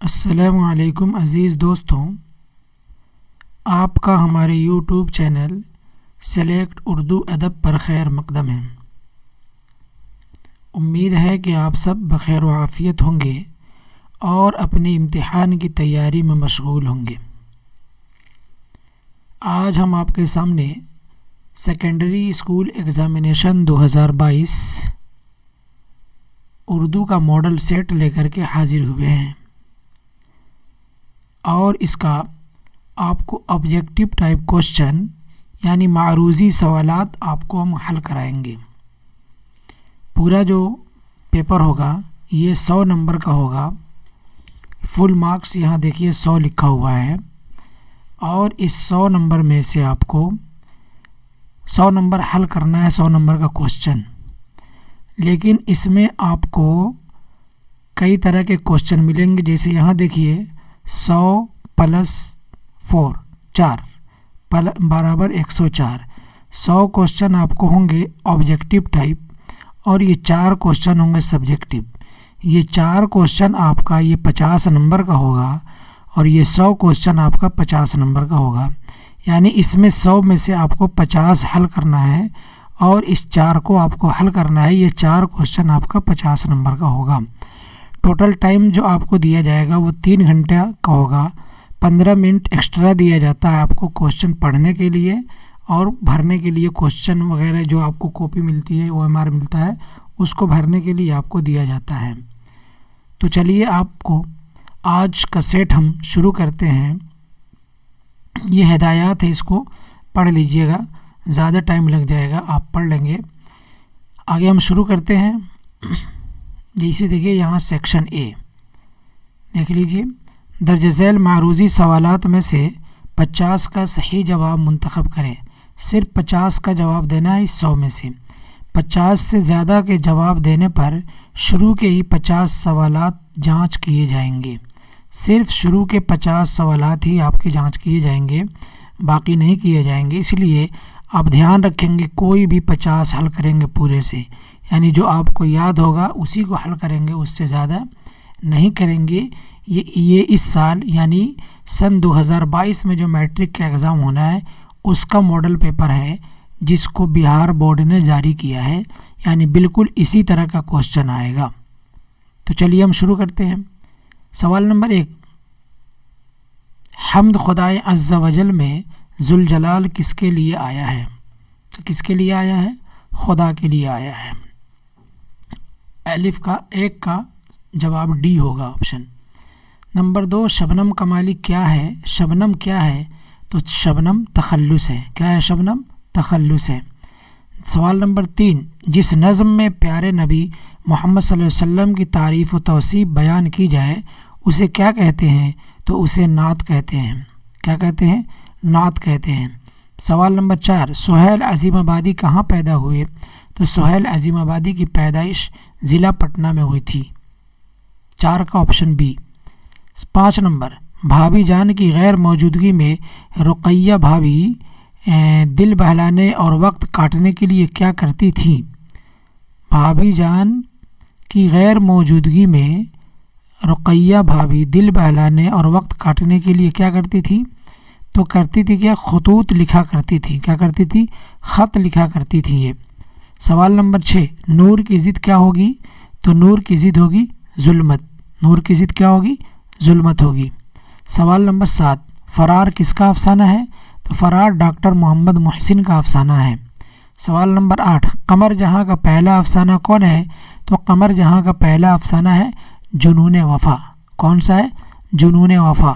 السلام علیکم عزیز دوستوں، آپ کا ہمارے یوٹیوب چینل سلیکٹ اردو ادب پر خیر مقدم ہے۔ امید ہے کہ آپ سب بخیر و عافیت ہوں گے اور اپنے امتحان کی تیاری میں مشغول ہوں گے۔ آج ہم آپ کے سامنے سیکنڈری اسکول ایگزامینیشن 2022 اردو کا ماڈل سیٹ لے کر کے حاضر ہوئے ہیں، اور اس کا آپ کو آبجیکٹیو ٹائپ کوشچن یعنی معروضی سوالات آپ کو ہم حل کرائیں گے۔ پورا جو پیپر ہوگا یہ 100 نمبر کا ہوگا۔ فل مارکس یہاں دیکھیے 100 لکھا ہوا ہے، اور اس 100 نمبر میں سے آپ کو 100 نمبر حل کرنا ہے، 100 نمبر کا کوشچن۔ لیکن اس میں آپ کو کئی طرح کے کوشچن ملیں گے، جیسے یہاں دیکھیے 100 + 4 4 برابر 104۔ 100 کوشچن آپ کو ہوں گے آبجیکٹیو ٹائپ، اور یہ 4 کوشچن ہوں گے سبجیکٹیو۔ یہ 4 کوشچن آپ کا یہ 50 نمبر کا ہوگا، اور یہ 100 کوشچن آپ کا 50 نمبر کا ہوگا۔ یعنی اس میں 100 میں سے آپ کو 50 حل کرنا ہے، اور اس 4 کو آپ کو حل کرنا ہے۔ یہ 4 کوشچن آپ کا 50 نمبر کا ہوگا۔ ٹوٹل ٹائم جو آپ کو دیا جائے گا وہ 3 گھنٹہ کا ہوگا۔ 15 منٹ ایکسٹرا دیا جاتا ہے آپ کو کوشچن پڑھنے کے لیے اور بھرنے کے لیے۔ کوشچن وغیرہ جو آپ کو کاپی ملتی ہے، OMR ملتا ہے، اس کو بھرنے کے لیے آپ کو دیا جاتا ہے۔ تو چلیے آپ کو آج کا سیٹ ہم شروع کرتے ہیں۔ یہ ہدایات ہے، اس کو پڑھ لیجئے گا، زیادہ ٹائم لگ جائے گا، آپ پڑھ لیں گے۔ آگے ہم شروع کرتے ہیں۔ جیسے دیکھیے یہاں سیکشن A دیکھ لیجئے، درج ذیل معروضی سوالات میں سے 50 کا صحیح جواب منتخب کریں۔ صرف 50 کا جواب دینا ہے اس 100 میں سے۔ 50 سے زیادہ کے جواب دینے پر شروع کے ہی 50 سوالات جانچ کیے جائیں گے۔ صرف شروع کے 50 سوالات ہی آپ کے جانچ کیے جائیں گے، باقی نہیں کیے جائیں گے۔ اس لیے آپ دھیان رکھیں گے، کوئی بھی 50 حل کریں گے پورے سے، یعنی جو آپ کو یاد ہوگا اسی کو حل کریں گے، اس سے زیادہ نہیں کریں گے۔ یہ اس سال یعنی سن 2022 میں جو میٹرک کا ایگزام ہونا ہے اس کا ماڈل پیپر ہے، جس کو بہار بورڈ نے جاری کیا ہے، یعنی بالکل اسی طرح کا کوشچن آئے گا۔ تو چلیے ہم شروع کرتے ہیں۔ سوال نمبر 1، حمد خدائے عز و جل میں ذوالجلال کس کے لیے آیا ہے؟ تو کس کے لیے آیا ہے؟ خدا کے لیے آیا ہے۔ الف کا 1 کا جواب ڈی ہوگا آپشن۔ نمبر 2، شبنم کمالی کیا ہے؟ شبنم کیا ہے؟ تو شبنم تخلص ہے۔ کیا ہے؟ شبنم تخلص ہے۔ سوال نمبر 3، جس نظم میں پیارے نبی محمد صلی اللہ علیہ وسلم کی تعریف و توصیف بیان کی جائے اسے کیا کہتے ہیں؟ تو اسے نعت کہتے ہیں۔ کیا کہتے ہیں؟ نعت کہتے ہیں۔ سوال نمبر 4، سہیل عظیم آبادی کہاں پیدا ہوئے؟ تو سہیل عظیم آبادی کی پیدائش ضلع پٹنہ میں ہوئی تھی۔ 4 کا آپشن بی۔ 5 نمبر، بھابھی جان کی غیر موجودگی میں رقیہ بھابھی دل بہلانے اور وقت کاٹنے کے لیے کیا کرتی تھی؟ بھابھی جان کی غیر موجودگی میں رقیہ بھابھی دل بہلانے اور وقت کاٹنے کے لیے کیا کرتی تھی؟ تو کرتی تھی کیا؟ خطوط لکھا کرتی تھی۔ کیا کرتی تھی؟ خط لکھا کرتی تھی یہ۔ سوال نمبر 6، نور کی ضد کیا ہوگی؟ تو نور کی ضد ہوگی ظلمت۔ نور کی ضد کیا ہوگی؟ ظلمت ہوگی۔ سوال نمبر 7، فرار کس کا افسانہ ہے؟ تو فرار ڈاکٹر محمد محسن کا افسانہ ہے۔ سوال نمبر 8، قمر جہاں کا پہلا افسانہ کون ہے؟ تو قمر جہاں کا پہلا افسانہ ہے جنون وفا۔ کون سا ہے؟ جنون وفا۔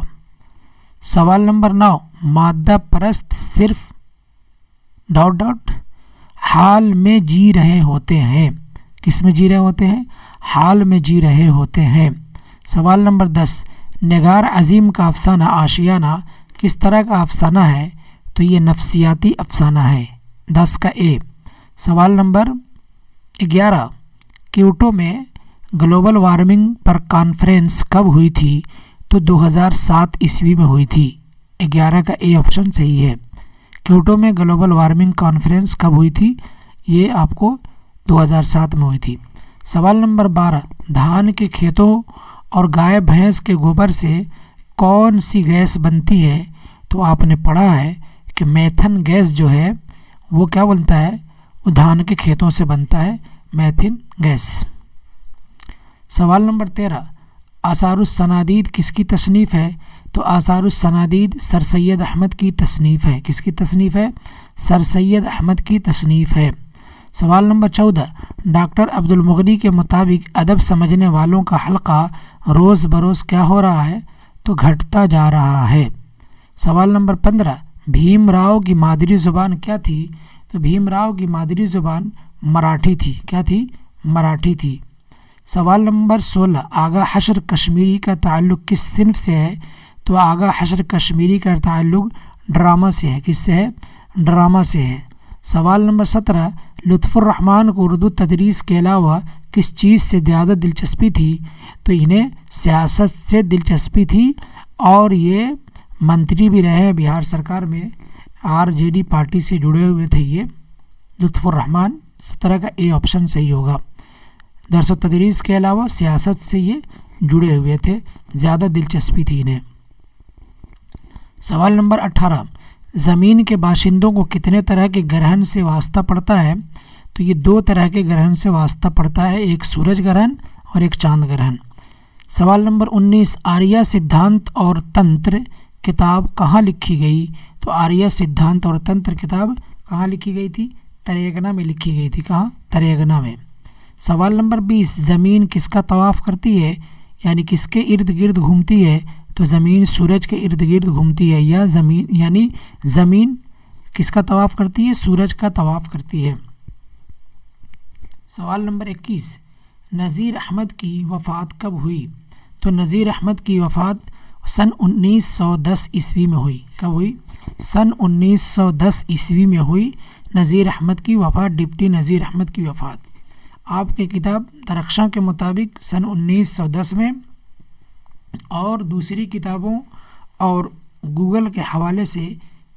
سوال نمبر 9، مادہ پرست صرف ... حال میں جی رہے ہوتے ہیں۔ کس میں جی رہے ہوتے ہیں؟ حال میں جی رہے ہوتے ہیں۔ سوال نمبر 10، نگار عظیم کا افسانہ آشیانہ کس طرح کا افسانہ ہے؟ تو یہ نفسیاتی افسانہ ہے۔ 10 کا اے۔ سوال نمبر 11، کیوٹو میں گلوبل وارمنگ پر کانفرنس کب ہوئی تھی؟ تو 2007 عیسوی میں ہوئی تھی۔ 11 کا اے آپشن صحیح ہے۔ کیوٹو میں گلوبل وارمنگ کانفرنس کب ہوئی تھی؟ یہ آپ کو 2007 میں ہوئی تھی۔ سوال نمبر 12، دھان کے کھیتوں اور گائے بھینس کے گوبر سے کون سی گیس بنتی ہے؟ تو آپ نے پڑھا ہے کہ میتھن گیس جو ہے وہ کیا بنتا ہے؟ وہ دھان کے کھیتوں سے بنتا ہے میتھن گیس۔ سوال نمبر 13، آثار السنادید کس کی تصنیف ہے؟ تو آثار السنادید سر سید احمد کی تصنیف ہے۔ کس کی تصنیف ہے؟ سر سید احمد کی تصنیف ہے۔ سوال نمبر 14، ڈاکٹر عبد المغنی کے مطابق ادب سمجھنے والوں کا حلقہ روز بروز کیا ہو رہا ہے؟ تو گھٹتا جا رہا ہے۔ سوال نمبر 15، بھیم راؤ کی مادری زبان کیا تھی؟ تو بھیم راؤ کی مادری زبان مراٹھی تھی۔ کیا تھی؟ مراٹھی تھی۔ سوال نمبر 16، آغا حشر کشمیری کا تعلق کس صنف سے ہے؟ تو آغا حشر کشمیری کا تعلق ڈرامہ سے ہے۔ کس سے ہے؟ ڈرامہ سے ہے۔ سوال نمبر 17، لطف الرحمن کو اردو تدریس کے علاوہ کس چیز سے زیادہ دلچسپی تھی؟ تو انہیں سیاست سے دلچسپی تھی، اور یہ منتری بھی رہے بہار سرکار میں، RJD پارٹی سے جڑے ہوئے تھے یہ لطف الرحمن۔ 17 کا اے آپشن صحیح ہوگا۔ درس و تدریس کے علاوہ سیاست سے یہ جڑے ہوئے تھے، زیادہ دلچسپی تھی انہیں۔ سوال نمبر 18، زمین کے باشندوں کو کتنے طرح کے گرہن سے واسطہ پڑتا ہے؟ تو یہ 2 طرح کے گرہن سے واسطہ پڑتا ہے، ایک سورج گرہن اور ایک چاند گرہن۔ سوال نمبر 19، آریہ سدھانت اور تنتر کتاب کہاں لکھی گئی؟ تو آریہ سدھانت اور تنتر کتاب کہاں لکھی گئی تھی؟ تریگنا میں لکھی گئی تھی۔ کہاں؟ تریگنا میں۔ سوال نمبر 20، زمین کس کا طواف کرتی ہے؟ یعنی کس کے ارد گرد گھومتی ہے؟ تو زمین سورج کے ارد گرد گھومتی ہے، یا زمین کس کا طواف کرتی ہے؟ سورج کا طواف کرتی ہے۔ سوال نمبر 21، نذیر احمد کی وفات کب ہوئی؟ تو نذیر احمد کی وفات سن 1910 عیسوی میں ہوئی۔ کب ہوئی؟ سن 1910 عیسوی میں ہوئی نذیر احمد کی وفات، ڈپٹی نذیر احمد کی وفات۔ آپ کی کتاب درخشاں کے مطابق سن 1910 میں، اور دوسری کتابوں اور گوگل کے حوالے سے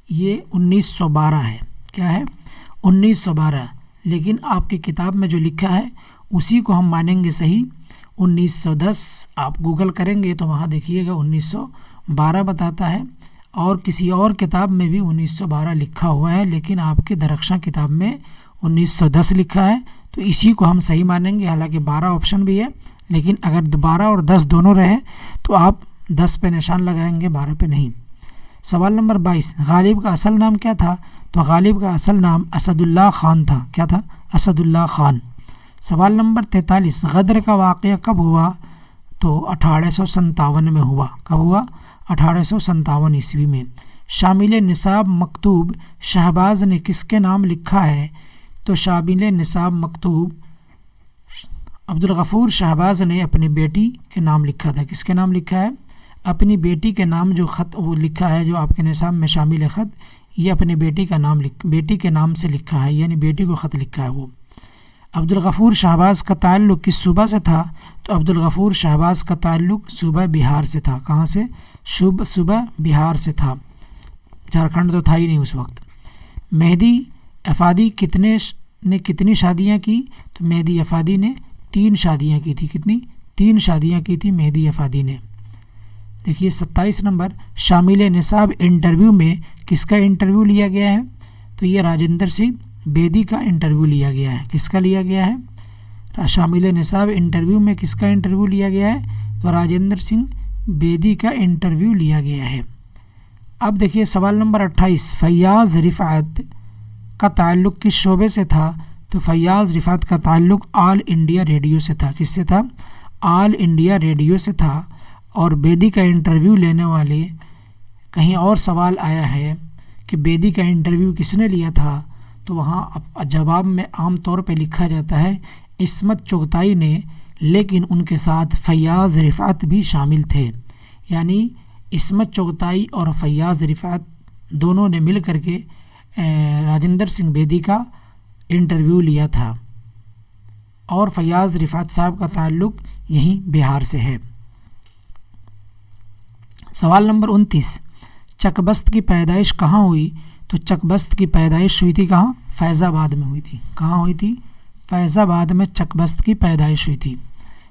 یہ 1912 ہے۔ کیا ہے؟ 1912، لیکن آپ کی کتاب میں جو لکھا ہے اسی کو ہم مانیں گے صحیح۔ 1910 آپ گوگل کریں گے تو وہاں دیکھیے گا 1912 بتاتا ہے، اور کسی اور کتاب میں بھی 1912 لکھا ہوا ہے، لیکن آپ کے درخشاں کتاب میں 1910 لکھا ہے، تو اسی کو ہم صحیح مانیں گے۔ حالانکہ 12 آپشن بھی ہے، لیکن اگر 12 اور 10 دونوں رہے تو آپ 10 پہ نشان لگائیں گے، 12 پہ نہیں۔ سوال نمبر 22، غالب کا اصل نام کیا تھا؟ تو غالب کا اصل نام اسد اللہ خان تھا۔ کیا تھا؟ اسد اللہ خان۔ سوال نمبر 43، غدر کا واقعہ کب ہوا؟ تو 1857 میں ہوا۔ کب ہوا؟ 1857 عیسوی میں۔ شامل نصاب مکتوب شہباز نے کس کے نام لکھا ہے؟ تو شامل نصاب مکتوب عبدالغفور شہباز نے اپنی بیٹی کے نام لکھا تھا۔ کس کے نام لکھا ہے؟ اپنی بیٹی کے نام جو خط وہ لکھا ہے، جو آپ کے نصاب میں شامل خط، یہ اپنی بیٹی کا نام بیٹی کے نام سے لکھا ہے، یعنی بیٹی کو خط لکھا ہے وہ۔ عبدالغفور شہباز کا تعلق کس صوبہ سے تھا؟ تو عبدالغفور شہباز کا تعلق صوبہ بہار سے تھا۔ کہاں سے؟ صوبہ بہار سے تھا، جھارکھنڈ تو تھا ہی نہیں اس وقت۔ مہدی افادی نے کتنی شادیاں کی؟ تو مہدی افادی نے 3 شادیاں کی تھی۔ کتنی؟ 3 شادیاں کی تھی مہدی افادی نے۔ دیکھیے 27 نمبر، شامل نصاب انٹرویو میں کس کا انٹرویو لیا گیا ہے؟ تو یہ راجندر سنگھ بیدی کا انٹرویو لیا گیا ہے۔ کس کا لیا گیا ہے؟ شامل نصاب انٹرویو میں کس کا انٹرویو لیا گیا ہے؟ تو راجندر سنگھ بیدی کا انٹرویو لیا گیا ہے۔ اب دیکھیے سوال نمبر 28، فیاض رفعت کا تعلق کس شعبے سے تھا؟ تو فیاض رفعت کا تعلق آل انڈیا ریڈیو سے تھا۔ کس سے تھا؟ آل انڈیا ریڈیو سے تھا۔ اور بیدی کا انٹرویو لینے والے، کہیں اور سوال آیا ہے کہ بیدی کا انٹرویو کس نے لیا تھا، تو وہاں جواب میں عام طور پہ لکھا جاتا ہے عصمت چغتائی نے، لیکن ان کے ساتھ فیاض رفعت بھی شامل تھے، یعنی عصمت چغتائی اور فیاض رفعت دونوں نے مل کر کے راجندر سنگھ بیدی کا انٹرویو لیا تھا، اور فیاض رفعت صاحب کا تعلق یہیں بہار سے ہے۔ سوال نمبر 29، چک بست کی پیدائش کہاں ہوئی؟ تو چک بست کی پیدائش ہوئی تھی کہاں؟ فیض آباد میں ہوئی تھی۔ کہاں ہوئی تھی؟ فیض آباد میں چک بست کی پیدائش ہوئی تھی۔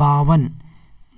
52,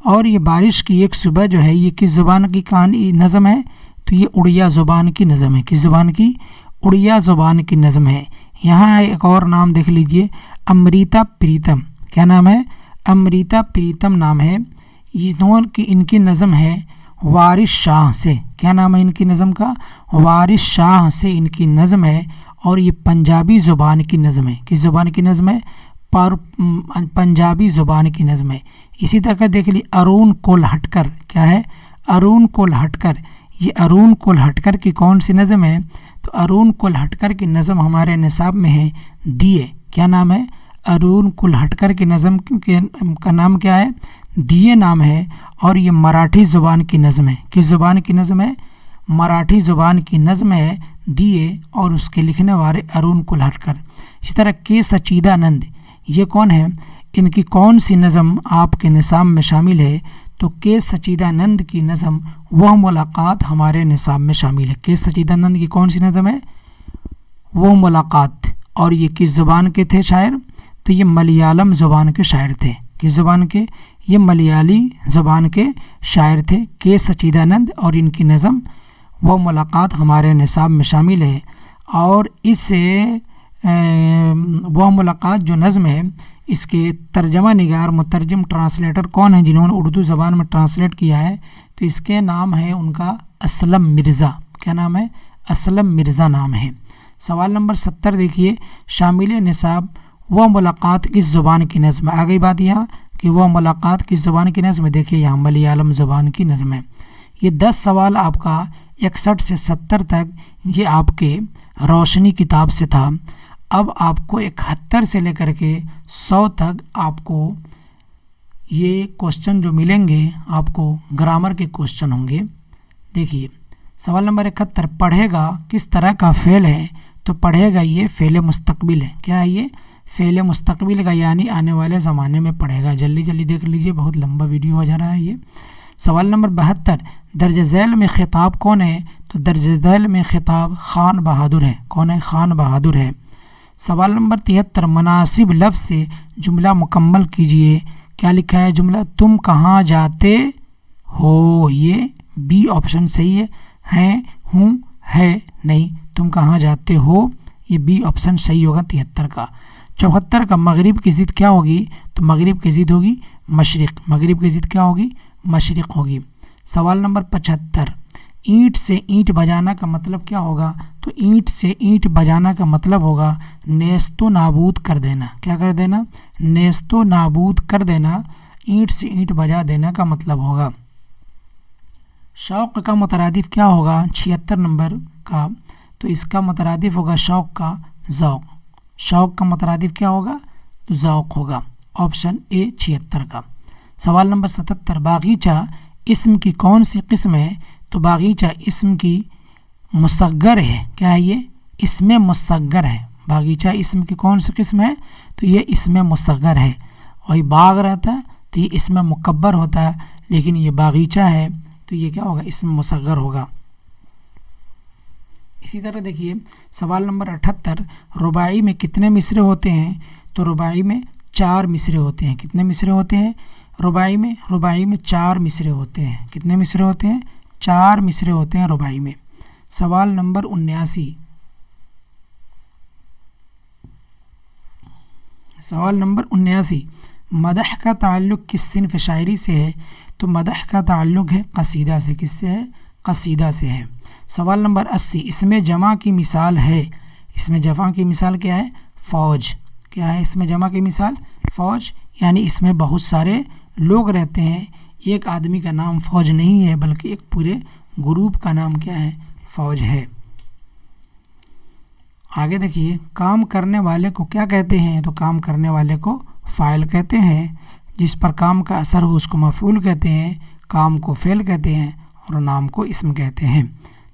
اور یہ بارش کی ایک صبح جو ہے یہ کس زبان کی کہانی نظم ہے؟ تو یہ اڑیا زبان کی نظم ہے. کس زبان کی؟ اڑیا زبان کی نظم ہے. یہاں ایک اور نام دیکھ لیجئے، امریتا پریتم. کیا نام ہے؟ امریتا پریتم نام ہے. ان کی نظم ہے وارث شاہ سے. کیا نام ہے ان کی نظم کا؟ وارث شاہ سے ان کی نظم ہے، اور یہ پنجابی زبان کی نظم ہے. کس زبان کی نظم ہے؟ پنجابی زبان کی نظم ہے. اسی طرح دیکھ لی ارون کولہٹکر. کیا ہے؟ ارون کولہٹکر. یہ ارون کولہٹکر کی کون سی نظم ہے؟ تو ارون کولہٹکر کی نظم ہمارے نصاب میں ہے دیے. کیا نام ہے؟ ارون کولہٹکر کی نظم کا نام کیا ہے؟ دیے نام ہے، اور یہ مراٹھی زبان کی نظم ہے. کس زبان کی نظم ہے؟ مراٹھی زبان کی نظم ہے دیے، اور اس کے لکھنے والے ارون کولہٹکر. اسی طرح کے سچیدانند، یہ کون ہے؟ ان کی کون سی نظم آپ کے نصاب میں شامل ہے؟ تو کے سچیدانند کی نظم وہ ملاقات ہمارے نصاب میں شامل ہے. کے سچیدانند کی کون سی نظم ہے؟ وہ ملاقات. اور یہ کس زبان کے تھے شاعر؟ تو یہ ملیالم زبان کے شاعر تھے. کس زبان کے؟ یہ ملیالی زبان کے شاعر تھے کے سچیدانند، اور ان کی نظم وہ ملاقات ہمارے نصاب میں شامل ہے. اور اس وہ ملاقات جو نظم ہے اس کے ترجمہ نگار مترجم ٹرانسلیٹر کون ہیں جنہوں نے اردو زبان میں ٹرانسلیٹ کیا ہے؟ تو اس کے نام ہے ان کا اسلم مرزا. کیا نام ہے؟ اسلم مرزا نام ہے. سوال نمبر 70 دیکھیے، شامل نصاب وہ ملاقات کس زبان کی نظم ہے؟ آ گئی بات یہاں کہ وہ ملاقات کس زبان کی نظم ہے. دیکھیے یہاں ملیالم زبان کی نظم ہے. یہ 10 سوال آپ کا 61 سے 70 تک یہ آپ کے روشنی کتاب سے تھا. اب آپ کو 71 سے لے کر کے 100 تک آپ کو یہ کوشچن جو ملیں گے آپ کو گرامر کے کوشچن ہوں گے. دیکھیے سوال نمبر 71، پڑھے گا کس طرح کا فعل ہے؟ تو پڑھے گا یہ فعل مستقبل ہے. کیا ہے یہ؟ فعل مستقبل کا، یعنی آنے والے زمانے میں پڑھے گا. جلدی جلدی دیکھ لیجئے، بہت لمبا ویڈیو ہو جا رہا ہے یہ. سوال نمبر 72، درج ذیل میں خطاب کون ہے؟ تو درج ذیل میں خطاب خان بہادر ہے. کون ہے؟ خان بہادر ہے. سوال نمبر 73، مناسب لفظ سے جملہ مکمل کیجئے. کیا لکھا ہے جملہ؟ تم کہاں جاتے ہو. یہ بی آپشن صحیح ہے. ہیں، ہوں، ہے، نہیں. تم کہاں جاتے ہو، یہ بی آپشن صحیح ہوگا 73 کا. 74 کا، مغرب کی ضد کیا ہوگی؟ تو مغرب کی ضد ہوگی مشرق. مغرب کی ضد کیا ہوگی؟ مشرق ہوگی. سوال نمبر 75، اینٹ سے اینٹ بجانا کا مطلب کیا ہوگا؟ تو اینٹ سے اینٹ بجانا کا مطلب ہوگا نیست و نابود کر دینا. کیا کر دینا؟ نیست و نابود کر دینا. اینٹ سے اینٹ بجا دینا کا مطلب ہوگا. شوق کا مترادف کیا ہوگا 76 نمبر کا؟ تو اس کا مترادف ہوگا شوق کا ذوق. شوق کا مترادف کیا ہوگا؟ تو ذوق ہوگا. آپشن اے 76 کا. سوال نمبر 77، باغیچہ اسم کی کون سی قسم ہے؟ تو باغیچہ اسم کی مصغر ہے. کیا ہے یہ؟ اسم مصغر ہے. باغیچہ اسم کی کون سی قسم ہے؟ تو یہ اسم مصغر ہے. وہی باغ رہتا ہے تو یہ اسم مکبر ہوتا ہے، لیکن یہ باغیچہ ہے تو یہ کیا ہوگا؟ اسم مصغر ہوگا. اسی طرح دیکھیے سوال نمبر 78، رباعی میں کتنے مصرے ہوتے ہیں؟ تو رباعی میں 4 مصرے ہوتے ہیں. کتنے مصرے ہوتے ہیں رباعی میں؟ رباعی میں 4 مصرے ہوتے ہیں. کتنے مصرے ہوتے ہیں؟ 4 مصرے ہوتے ہیں رباعی میں. سوال نمبر 79، سوال نمبر 79، مدح کا تعلق کس صنف شاعری سے ہے؟ تو مدح کا تعلق ہے قصیدہ سے. کس سے ہے؟ قصیدہ سے ہے. سوال نمبر 80، اسم جمع کی مثال ہے. اسم جمع کی مثال کیا ہے؟ فوج. کیا ہے اسم جمع کی مثال؟ فوج. یعنی اس میں بہت سارے لوگ رہتے ہیں. ایک آدمی کا نام فوج نہیں ہے بلکہ ایک پورے گروپ کا نام کیا ہے؟ فوج ہے. آگے دیکھیے کام کرنے والے کو کیا کہتے ہیں؟ تو کام کرنے والے کو فاعل کہتے ہیں. جس پر کام کا اثر ہو اس کو مفعول کہتے ہیں. کام کو فعل کہتے ہیں اور نام کو اسم کہتے ہیں.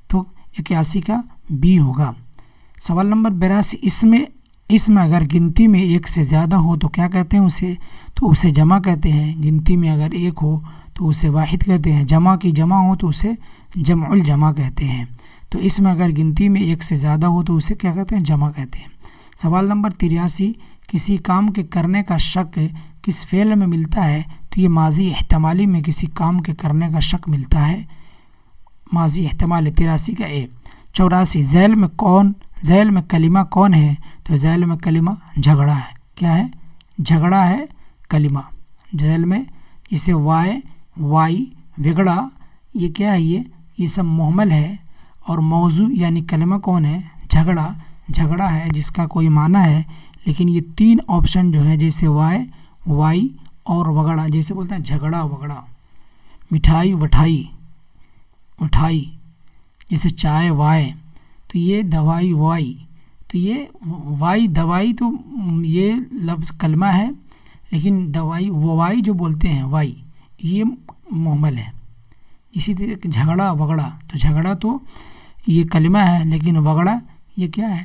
تو 81 کا بی ہوگا. سوال نمبر 82، اسم اگر گنتی میں 1 سے زیادہ ہو تو کیا کہتے ہیں اسے؟ تو اسے جمع کہتے ہیں. گنتی میں اگر 1 ہو تو اسے واحد کہتے ہیں. جمع کی جمع ہو تو اسے جمع الجمع کہتے ہیں. تو اسم اگر گنتی میں 1 سے زیادہ ہو تو اسے کیا کہتے ہیں؟ جمع کہتے ہیں. سوال نمبر 83، کسی کام کے کرنے کا شک کس فعل میں ملتا ہے تو یہ ماضی احتمالی میں کسی کام کے کرنے کا شک ملتا ہے، ماضی احتمال 83 کا اے۔ 84 ذیل میں کلمہ کون ہے تو ذیل میں کلمہ جھگڑا ہے، کیا ہے؟ جھگڑا ہے کلمہ ذیل میں، اسے وائی وگڑا، یہ کیا ہے؟ یہ سب مہمل ہے، اور موضوع یعنی کلمہ کون ہے؟ جھگڑا ہے جس کا کوئی معنی ہے، لیکن یہ تین آپشن جو ہیں جیسے وائی اور وگڑا، جیسے بولتے ہیں جھگڑا وگڑا، مٹھائی اٹھائی، جیسے چائے وائے، تو یہ دوائی وائی، تو یہ دوائی تو یہ لفظ کلمہ ہے، لیکن دوائی وائی جو بولتے ہیں وائی یہ مہمل ہے۔ اسی طرح جھگڑا وگڑا، تو جھگڑا تو یہ کلمہ ہے لیکن وگڑا یہ کیا ہے؟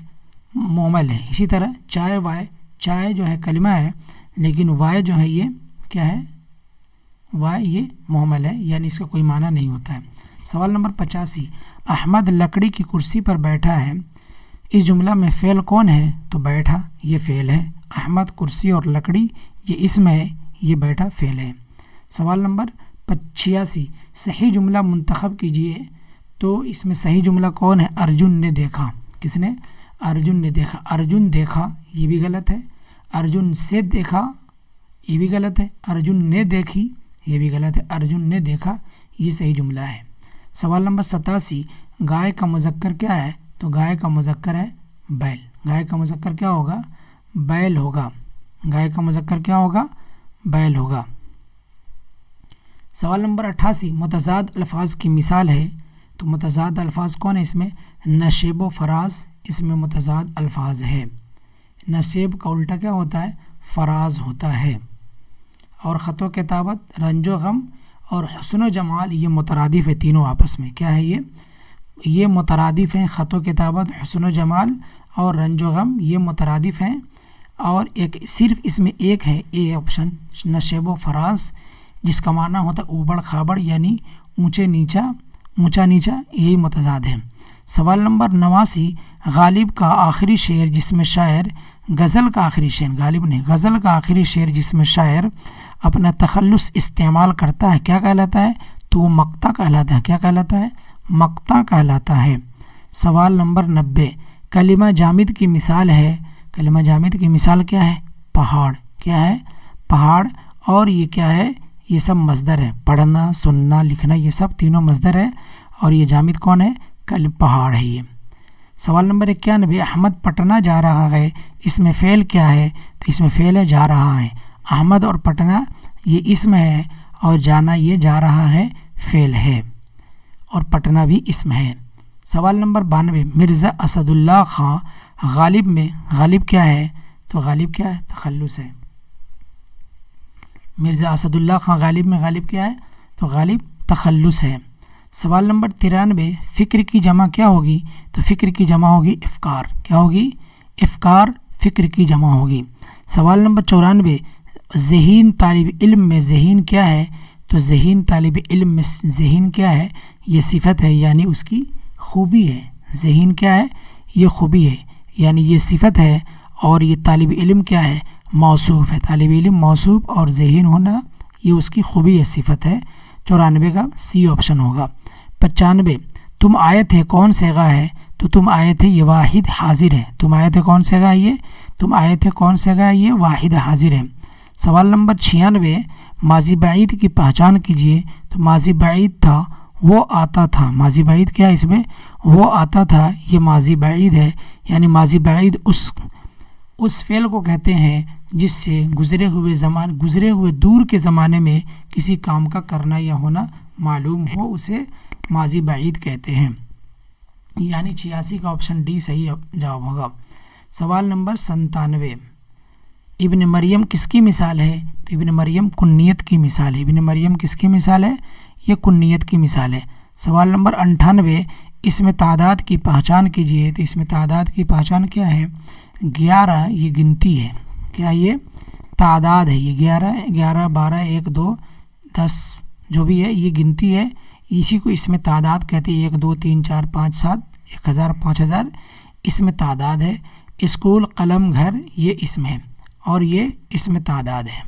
مہمل ہے۔ اسی طرح چائے جو ہے کلمہ ہے لیکن وائے جو ہے یہ کیا ہے؟ وائے یہ مہمل ہے، یعنی اس کا کوئی معنی نہیں ہوتا ہے۔ سوال نمبر 85 احمد لکڑی کی کرسی پر بیٹھا ہے، اس جملہ میں فعل کون ہے تو بیٹھا یہ فعل ہے، احمد کرسی اور لکڑی یہ اسم ہے، یہ بیٹھا فعل ہے۔ سوال نمبر 86 صحیح جملہ منتخب کیجئے، تو اس میں صحیح جملہ کون ہے؟ ارجن نے دیکھا، کس نے؟ ارجن نے دیکھا، ارجن دیکھا یہ بھی غلط ہے، ارجن سے دیکھا یہ بھی غلط ہے، ارجن نے دیکھی یہ بھی غلط ہے، ارجن نے دیکھا یہ صحیح جملہ ہے۔ سوال نمبر 87 گائے کا مذکر کیا ہے تو گائے کا مذکر ہے بیل، گائے کا مذکر کیا ہوگا؟ بیل ہوگا، گائے کا مذکر کیا ہوگا؟ بیل ہوگا۔ سوال نمبر 88 متضاد الفاظ کی مثال ہے، تو متضاد الفاظ کون ہے؟ اس میں نشیب و فراز اس میں متضاد الفاظ ہے، نشیب کا الٹا کیا ہوتا ہے؟ فراز ہوتا ہے، اور خط و کتابت، رنج و غم اور حسن و جمال یہ مترادف ہے، تینوں آپس میں کیا ہے؟ یہ مترادف ہیں، خط و کتابت، حسن و جمال اور رنج و غم یہ مترادف ہیں، اور ایک صرف اس میں ایک ہے اے آپشن نشیب و فراز، جس کا معنی ہوتا ہے اوبڑ کھابڑ یعنی اونچا نیچا، یہی متضاد ہے۔ سوال نمبر 89 غالب کا آخری شعر جس میں شاعر غزل کا آخری شعر، غالب نے غزل کا آخری شعر جس میں شاعر اپنا تخلص استعمال کرتا ہے کیا کہلاتا ہے تو وہ مقطع کہلاتا ہے، کیا کہلاتا ہے؟ مقطع کہلاتا ہے۔ سوال نمبر 90 کلمہ جامد کی مثال ہے، کلمہ جامد کی مثال کیا ہے؟ پہاڑ، کیا ہے؟ پہاڑ، اور یہ کیا ہے؟ یہ سب مصدر ہے، پڑھنا سننا لکھنا یہ سب تینوں مصدر ہے، اور یہ جامد کون ہے؟ پہاڑ ہے یہ۔ سوال نمبر 91 احمد پٹنہ جا رہا ہے، اس میں فعل کیا ہے تو اس میں فعل ہے جا رہا ہے، احمد اور پٹنہ یہ اسم ہے، اور جانا یہ جا رہا ہے فعل ہے، اور پٹنہ بھی اسم ہے۔ سوال نمبر 92 مرزا اسد اللہ خان غالب میں غالب کیا ہے تو غالب کیا ہے؟ تخلص ہے، مرزا اسد اللہ خان غالب میں غالب کیا ہے تو غالب تخلص ہے۔ سوال نمبر 93 فکر کی جمع کیا ہوگی تو فکر کی جمع ہوگی افکار، کیا ہوگی؟ افکار فکر کی جمع ہوگی۔ سوال نمبر 94 ذہین طالب علم میں ذہین کیا ہے تو ذہین طالب علم میں ذہین کیا ہے؟ یہ صفت ہے یعنی اس کی خوبی ہے، ذہین کیا ہے؟ یہ خوبی ہے یعنی یہ صفت ہے، اور یہ طالب علم کیا ہے؟ موصوف ہے، طالب علم موصوف، اور ذہین ہونا یہ اس کی خوبی ہے، صفت ہے۔ 94 کا سی آپشن ہوگا۔ 95 تم آئے تھے کون صیغہ ہے تو تم آئے تھے یہ واحد حاضر ہے، تم آئے تھے کون صیغہ ہے؟ یہ تم آئے تھے کون صیغہ ہے؟ یہ واحد حاضر ہے۔ سوال نمبر 96 ماضی بعید کی پہچان کیجیے تو ماضی بعید تھا وہ آتا تھا، ماضی بعید کیا ہے؟ اس میں وہ آتا تھا یہ ماضی بعید ہے، یعنی ماضی بعید اس فعل کو کہتے ہیں جس سے گزرے ہوئے دور کے زمانے میں کسی کام کا کرنا یا ہونا معلوم ہو، اسے ماضی بعید کہتے ہیں، یعنی 86 کا آپشن ڈی صحیح جواب ہوگا۔ سوال نمبر 97 ابن مریم کس کی مثال ہے تو ابن مریم کنیت کی مثال ہے، ابن مریم کس کی مثال ہے؟ یہ کنیت کی مثال ہے۔ سوال نمبر 98 اس میں تعداد کی پہچان کیجیے تو اس میں تعداد کی پہچان کیا ہے؟ 11 یہ گنتی ہے، کیا یہ تعداد ہے؟ یہ 11 12 1 2 10 جو بھی ہے یہ گنتی ہے، اسی کو اس میں تعداد کہتے ہیں، 1 2 3 4 5 7 1000 5000 اس میں تعداد ہے۔ اسکول قلم گھر یہ اسم ہے، اور یہ اسم تعداد ہے۔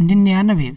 99